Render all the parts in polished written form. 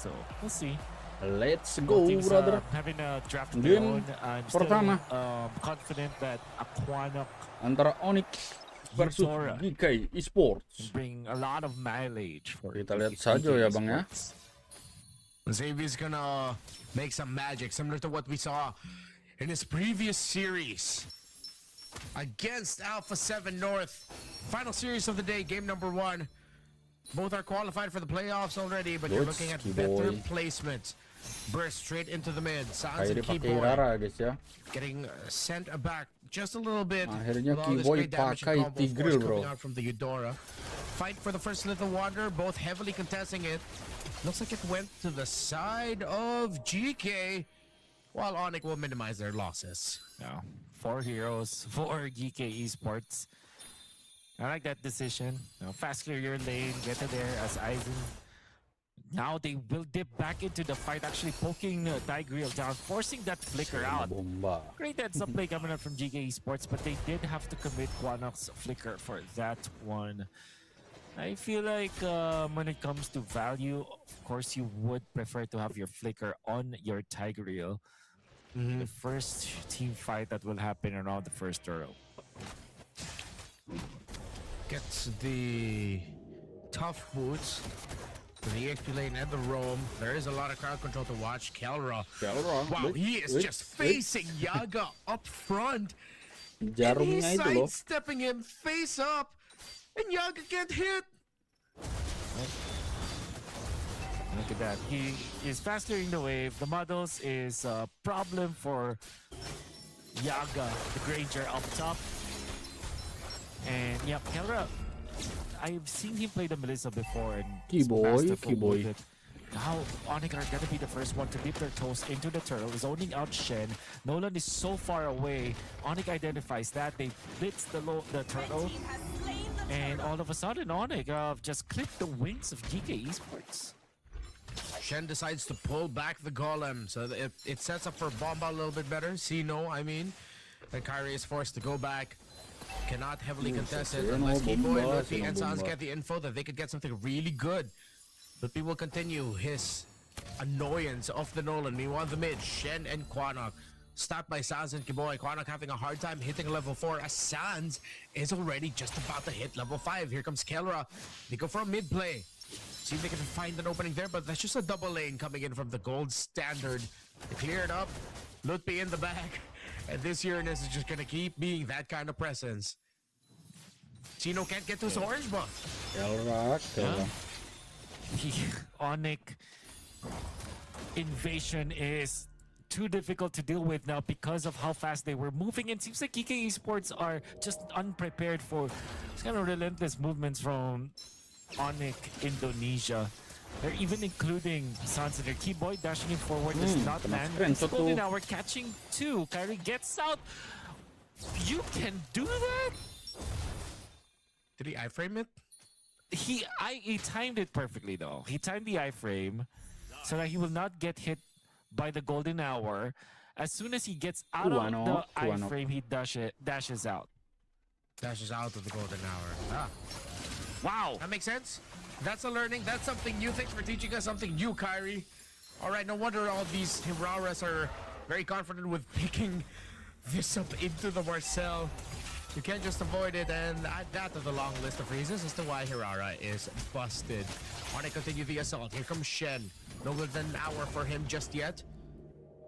so we'll see. Let's go, brother. Having a draft of Game their own. I'm pertama. still confident that Aquana Antara ONIC versus Aurora GEEKAY Esports. bring a lot of mileage for Kita lihat saja ya bang ya. Xavier's gonna make some magic similar to what we saw in his previous series against Alpha 7 North. Final series of the day, game number 1. Both are qualified for the playoffs already, but you're looking at better placement. Burst straight into the mid. Sounds like pakai Rara guys ya. getting sent back just a little bit. Akhirnya Keyboy pakai Tigreal bro. Coming out from the Eudora. Fight for the first Little Wanderer, both heavily contesting it. Looks like it went to the side of GK, while ONIC will minimize their losses. No, 4 heroes for GEEKAY Esports. I like that decision. Fast clear your lane, get to there as Aizen. Now they will dip back into the fight, actually poking Tigreal down, forcing that flicker out. Great heads up play coming out from GEEKAY Esports, but they did have to commit Quanok's flicker for that one. I feel like when it comes to value, of course you would prefer to have your flicker on your Tigreal. The first team fight that will happen around the first turtle. Gets the tough boots to the EXP lane and the roam. There is a lot of crowd control to watch. Kelra. Wow, he is just facing Yaga up front. And he's sidestepping him face up. And Yaga can't hit. Look at that. He is faster in the wave. The models is a problem for Yaga, the Granger up top. And yep, Kelra, I've seen him play the Melissa before and Keyboy. Now ONIC are gonna be the first one to dip their toes into the turtle, zoning out Shen. Nolan is so far away. ONIC identifies that. They blitz the turtle. And all of a sudden ONIC just clipped the wings of GEEKAY Esports. Shen decides to pull back the golem, so it sets up for Bomba a little bit better. No, I mean. And Kyrie is forced to go back. Cannot heavily contest it unless Keyboy, Luffy, and Sans get the info that they could get something really good. Luffy will continue his annoyance of the Nolan. Meanwhile, the mid, Shen and Quanok. Stopped by Sans and Keyboy. Quanok having a hard time hitting level 4 as Sans is already just about to hit level 5. Here comes Kelra. They go for a mid play. See if they can find an opening there, but that's just a double lane coming in from the gold standard. They clear it up. Lutpi in the back. And this Uranus is just gonna keep being that kind of presence. Chino can't get to his orange buff. ONIC invasion is too difficult to deal with now because of how fast they were moving. It seems like GEEKAY Esports are just unprepared for kind of relentless movements from ONIC Indonesia. They're even including Sans and their Keyboy dashing it forward does not land. Golden Hour catching 2. Kyrie gets out. You can do that? Did he iframe it? He timed it perfectly though. He timed the iframe so that he will not get hit by the Golden Hour. As soon as he gets out of the iframe, he dashes out. Dashes out of the Golden Hour. Ah. Wow. That makes sense. That's a learning. That's something new. Thanks for teaching us something new, Kyrie. All right, no wonder all these Hiraras are very confident with picking this up into the Marcel. You can't just avoid it, and add that to the long list of reasons as to why Hirara is busted. Want to continue the assault. Here comes Shen. No good than an hour for him just yet.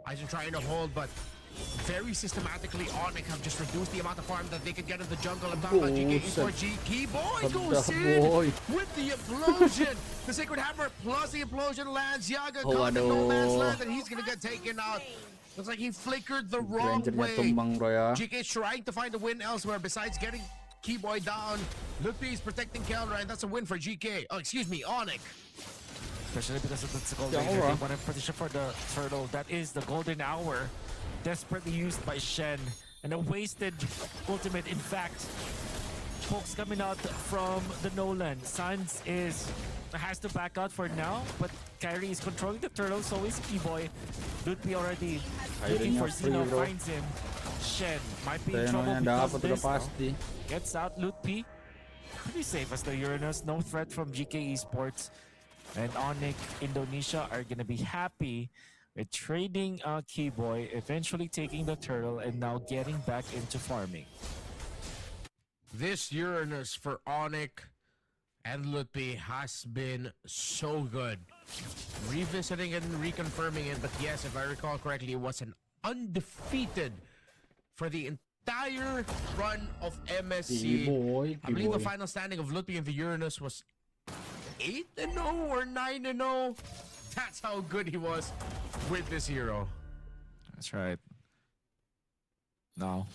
Aizen trying to hold, but very systematically ONIC have just reduced the amount of farm that they could get in the jungle. And talking about GEEKAY Esports, Keyboy goes in with the implosion. The Sacred Hammer plus the implosion lands. Yaga caught in no man's land, and he's gonna get taken out. Looks like he flickered the wrong way. GK trying to find a win elsewhere besides getting Keyboy down. Luffy is protecting Kelra, and that's a win for GK. Oh, excuse me, ONIC. Especially because of the Golden Hour. They want to position for the turtle. That is the Golden Hour. Desperately used by Shen. And a wasted ultimate. In fact, pokes coming out from the Nolan. Sans has to back out for now, but Kyrie is controlling the turtle, so is Keyboy. Lutpi already looking for Zeno, finds him. Shen might be in trouble because this gets out Lutpi. Pretty safe as the Uranus, no threat from GEEKAY Esports. And ONIC Indonesia are gonna be happy with trading Keyboy, eventually taking the turtle, and now getting back into farming. This Uranus for ONIC and Lutpi has been so good. Revisiting it and reconfirming it, but yes, if I recall correctly, it was an undefeated for the entire run of MSC. I believe the final standing of Lutpi and the Uranus was 8-0 or 9-0. That's how good he was with this hero. That's right. Now,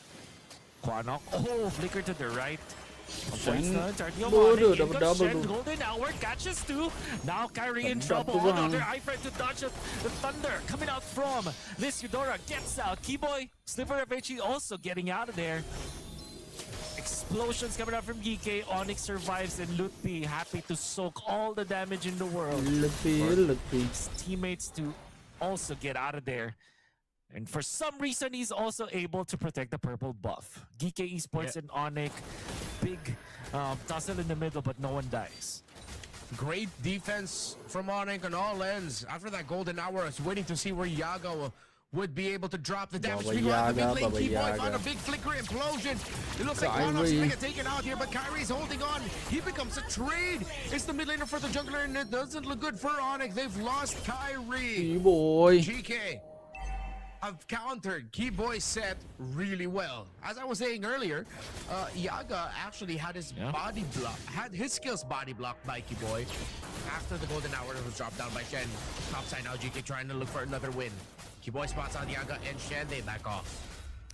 Quanok. Oh, flicker to the right. Golden Hour catches two. Now Kyrie in trouble. Another iFriend to dodge the thunder coming out from this Eudora gets out. Keyboy, Sliver eventually also getting out of there. Explosions coming out from GEEKAY. ONIC survives and Lutpi happy to soak all the damage in the world. His teammates to also get out of there. And for some reason, he's also able to protect the purple buff. GEEKAY Esports and ONIC, big tussle in the middle, but no one dies. Great defense from ONIC on all ends. After that golden hour, I was waiting to see where Yaga would be able to drop the damage. Meanwhile, the mid lane, Keyboy found a big flicker implosion. It looks like Quanok's gonna get taken out here, but Kyrie's holding on. He becomes a trade. It's the mid laner for the jungler, and it doesn't look good for ONIC. They've lost Kyrie. GEEKAY have countered Keyboy's set really well. As I was saying earlier, Yaga actually had his his skills body blocked by Keyboy after the golden hour was dropped down by Shen. Topside now, GEEKAY trying to look for another win. Keyboy spots on Yaga and Shen, they back off.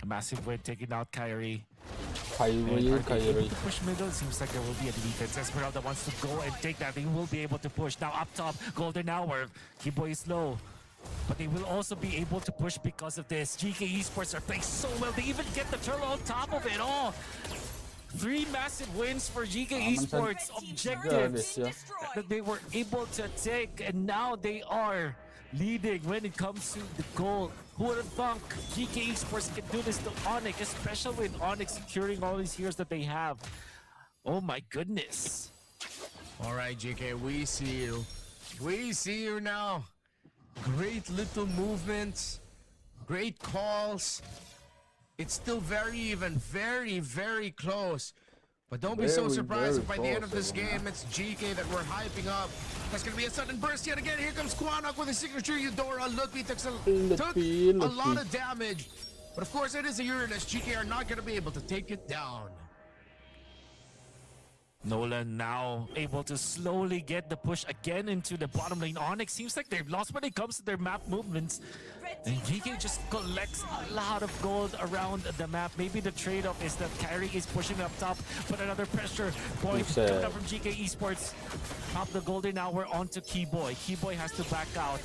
A massive win taking out Kyrie. Kyrie. Push middle, seems like there will be a defense. Esmeralda wants to go and take that. They will be able to push. Now up top, golden hour. Keyboy is low. But they will also be able to push because of this. GEEKAY Esports are playing so well. They even get the turtle on top of it all. 3 massive wins for GEEKAY Esports. Objectives that they were able to take. And now they are leading when it comes to the goal. Who would have thunk GEEKAY Esports can do this to ONIC, especially with ONIC securing all these heroes that they have. Oh my goodness. All right, GEEKAY, we see you. We see you now. Great little movements, great calls. It's still very even, very, very close. But don't be so surprised if by the end of this game, it's GEEKAY that we're hyping up. That's going to be a sudden burst yet again. Here comes Quanok with a signature Eudora. Lutpi took a lot of damage. But of course, it is a Uranus. GEEKAY are not going to be able to take it down. Nolan now able to slowly get the push again into the bottom lane. ONIC seems like they've lost when it comes to their map movements. And GEEKAY just collects a lot of gold around the map. Maybe the trade-off is that Kyrie is pushing up top, but another pressure point coming up from GEEKAY Esports. Pop the golden hour onto Keyboy. Keyboy has to back out.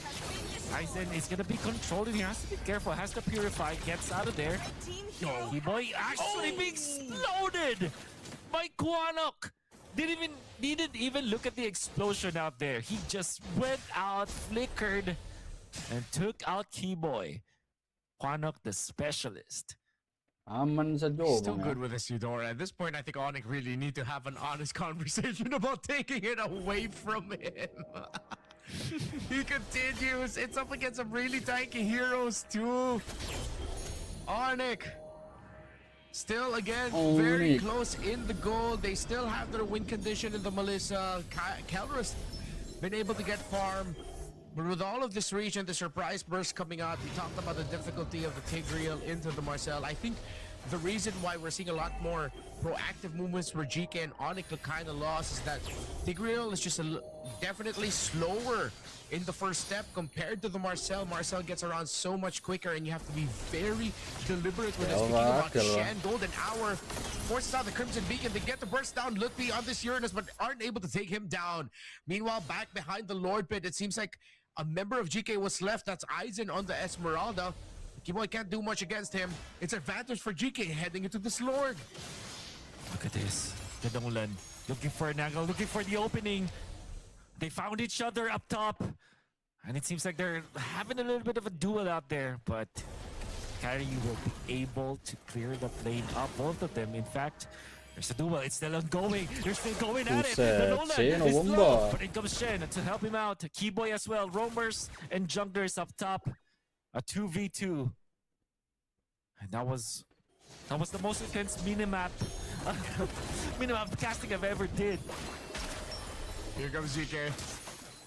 Aizen is going to be controlled and he has to be careful. Has to purify, gets out of there. Keyboy actually being exploded by Quanok. Didn't even look at the explosion out there. He just went out, flickered, and took out Keyboy. Quanok, the specialist. Still good with this Eudora. At this point, I think ONIC really need to have an honest conversation about taking it away from him. He continues. It's up against some really tanky heroes too. ONIC. Still, again, very close in the goal. They still have their win condition in the Melissa. Kelra's been able to get farm. But with all of this region, the surprise burst coming out, we talked about the difficulty of the Tigreal into the Marcel. I think the reason why we're seeing a lot more proactive movements where GEEKAY and ONIC look kind of lost is that Tigreal is just definitely slower in the first step compared to the Marcel. Marcel gets around so much quicker and you have to be very deliberate with this. Speaking about Shen, golden hour forces out the Crimson Beacon. They get the burst down Lutpi on this Uranus but aren't able to take him down. Meanwhile, back behind the Lord Pit, it seems like a member of GEEKAY was left. That's Aizen on the Esmeralda. Keyboy can't do much against him. It's advantage for GEEKAY heading into this Lord. Look at this. The Nolan looking for an angle, looking for the opening. They found each other up top. And it seems like they're having a little bit of a duel out there. But Kyrie will be able to clear the lane up, both of them. In fact, There's a duel. It's still ongoing. They're still going at it. Buset, The Nolan Shen, is bomba. low, but in comes Shen to help him out. Keyboy as well. Roamers and junglers up top. A 2v2. And that was the most intense minimap casting I've ever did. Here comes GK.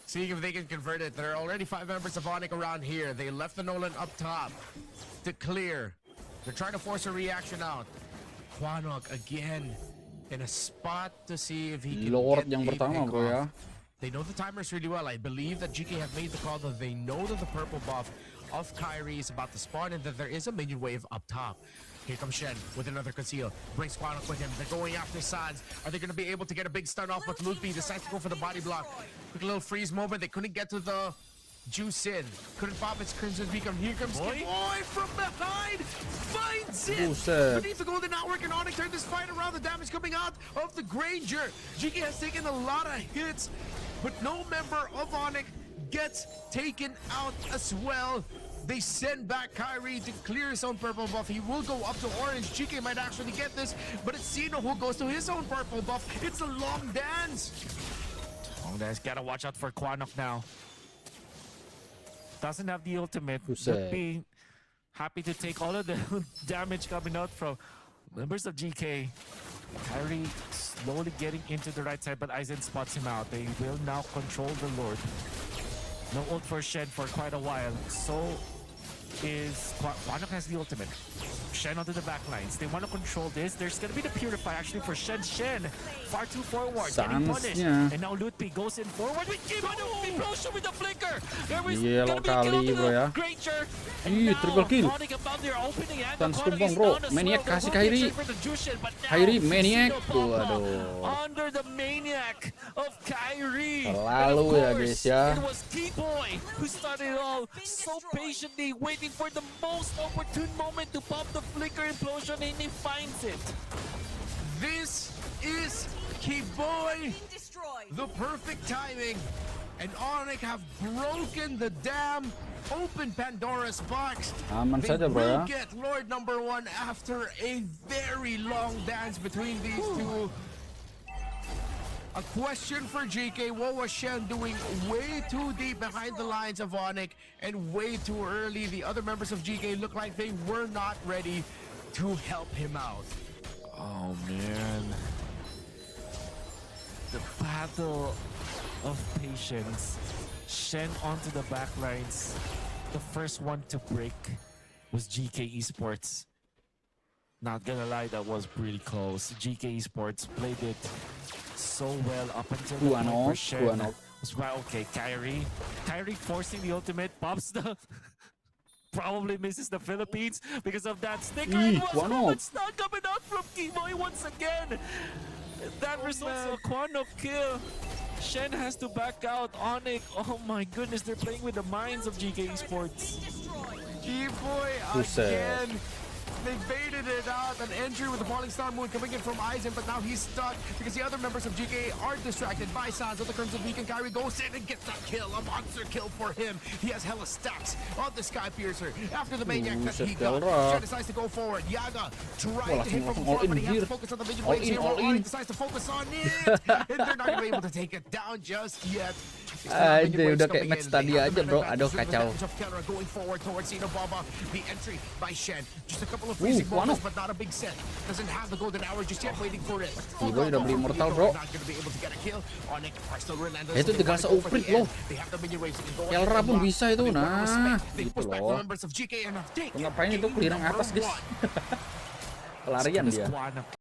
Seeing if they can convert it. There are already 5 members of ONIC around here. They left the Nolan up top to clear. They're trying to force a reaction out. Quanok again in a spot to see if he can Lord get yang a pertama, pick bro, ya. off. They know the timers really well. I believe that GK have made the call that they know that the purple buff of Kyrie is about to spawn and that there is a minion wave up top. Here comes Shen with another conceal. Brings Quanok with him. They're going after Sands. Are they going to be able to get a big stun off? But Ludwig decides to go for the body block. Quick little freeze moment. They couldn't get to the juice in. Couldn't pop its Crimson Beacon. Here comes Boy from behind. Finds it. Buset. Beneath the golden outwork, and ONIC turned this fight around. The damage coming out of the Granger. GK has taken a lot of hits, but no member of ONIC gets taken out as well. They send back Kyrie to clear his own purple buff. He will go up to orange. GK might actually get this, but it's Sino who goes to his own purple buff. It's a long dance. Long dance. Gotta watch out for Quanok now. Doesn't have the ultimate. Buset. Would be happy to take all of the damage coming out from members of GK. Kyrie slowly getting into the right side, but Aizen spots him out. They will now control the Lord. No ult for Shen for quite a while. So is Quanok has the ultimate. Shen onto the back lines. They want to control this. There's going to be the Purify actually for Shen. Shen far too forward, getting punished. Sansnya. And now Ludwig goes in forward with Implosion with the flicker. There was Yellow going to be a kill kali, to bro, the ya. Granger. Ih, triple kill. Stun tumbang, bro. Maniac kasih Kyrie. Kyrie Maniac. Waduh. Under the Maniac of Kyrie. Lalu ya, guys, ya. It was Keyboy who started it all so patiently waiting for the most opportune moment to pop the flicker implosion, and he finds it. This is Keyboy. The perfect timing. And ONIC have broken the dam, open Pandora's box. Aman They saja, bro, will ya. get Lord number 1 after a very long dance between these two. A question for GK, what was Shen doing way too deep behind the lines of ONIC and way too early? The other members of GK look like they were not ready to help him out. Oh man. The battle of patience. Shen onto the back lines. The first one to break was GK Esports. Not gonna lie, that was pretty close. GK Esports played it so well up until the point where Shen was right. Okay, Kyrie forcing the ultimate, pops the probably misses the Philippines because of that sticker. It was so much stun coming out from Keyboy once again. That results in a Quanok kill. Shen has to back out. ONIC, oh my goodness, they're playing with the minds of GK Esports. Keyboy again. They baited it out. An entry with the Falling Star Moon coming in from Aizen, but now he's stuck because the other members of GK are distracted by Sans of the Crimson Beacon. Kyrie goes in and gets that kill. A monster kill for him. He has hella stacks on the Sky Piercer. After the Maniac that he got, Shen decides to go forward. Yaga tried to hit from afar, but he has to focus on the minion waves here. ONIC decides to focus on it. And they're not going to be able to take it down just yet. Aduh, udah kayak match tadi aja, bro. Aduh, kacau. Going forward towards Baba. The entry by Shen. Just a couple of freezing moments, but not a big set. Doesn't have the golden hour just yet, waiting for it. Keyboy udah beli immortal, bro. Itu tinggal seuprit loh. Kelra pun bisa itu, nah. Gitu loh. Ngapain itu clear atas, guys? Pelarian dia.